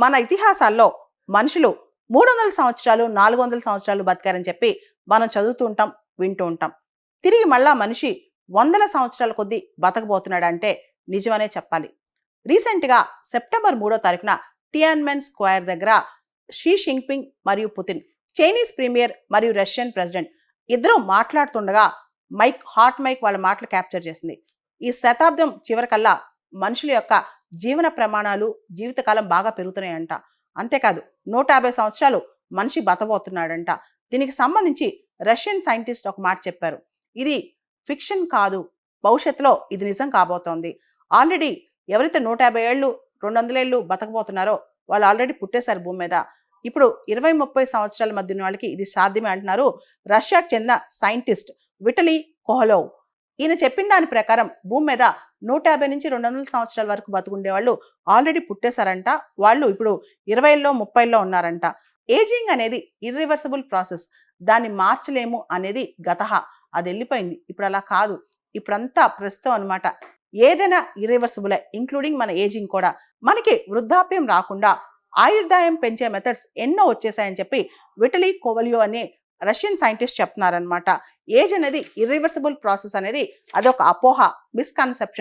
మన ఇతిహాసాల్లో మనుషులు 300 సంవత్సరాలు 400 సంవత్సరాలు బతికారని చెప్పి మనం చదువుతూ ఉంటాం, వింటూ ఉంటాం. తిరిగి మళ్ళా మనిషి వందల సంవత్సరాల కొద్దీ బతకబోతున్నాడంటే నిజమనే చెప్పాలి. రీసెంట్గా సెప్టెంబర్ 3వ తారీఖున టియాన్మెన్ స్క్వేర్ దగ్గర షీ జిన్పింగ్ మరియు పుతిన్, చైనీస్ ప్రీమియర్ మరియు రష్యన్ ప్రెసిడెంట్ ఇద్దరు మాట్లాడుతుండగా హాట్ మైక్ వాళ్ళ మాటలు క్యాప్చర్ చేసింది. ఈ శతాబ్దం చివరికల్లా మనుషుల యొక్క జీవన ప్రమాణాలు, జీవితకాలం బాగా పెరుగుతున్నాయంట. అంతేకాదు 150 సంవత్సరాలు మనిషి బతబోతున్నాడంట. దీనికి సంబంధించి రష్యన్ సైంటిస్ట్ ఒక మాట చెప్పారు. ఇది ఫిక్షన్ కాదు, భవిష్యత్తులో ఇది నిజం కాబోతోంది. ఆల్రెడీ ఎవరైతే 150 ఏళ్ళు 200 ఏళ్ళు బతకబోతున్నారో వాళ్ళు ఆల్రెడీ పుట్టేశారు భూమి మీద. ఇప్పుడు 20-30 సంవత్సరాల మధ్య ఉన్న వాళ్ళకి ఇది సాధ్యమే అంటున్నారు రష్యాకు చెందిన సైంటిస్ట్ విటలీ కోహలోవ్. ఈయన చెప్పిన దాని ప్రకారం భూమి మీద 150 నుంచి 200 సంవత్సరాల వరకు బతుకుండే వాళ్ళు ఆల్రెడీ పుట్టేశారంట. వాళ్ళు ఇప్పుడు 20లో 30లో ఉన్నారంట. ఏజింగ్ అనేది ఇర్రివర్సిబుల్ ప్రాసెస్, దాన్ని మార్చలేము అనేది గతహ, అది వెళ్ళిపోయింది. ఇప్పుడు అలా కాదు, ఇప్పుడంతా ప్రస్తుతం అనమాట. ఏదైనా ఇర్రివర్సిబులే, ఇంక్లూడింగ్ మన ఏజింగ్ కూడా. మనకి వృద్ధాప్యం రాకుండా ఆయుర్దాయం పెంచే మెథడ్స్ ఎన్నో వచ్చేసాయని చెప్పి విటలీ కోవలియో అనే రష్యన్ సైంటిస్ట్ చెప్తున్నారనమాట. ఏజ్ అనేది ఇర్రివర్సిబుల్ ప్రాసెస్ అనేది అదొక అపోహ, మిస్కన్సెప్షన్.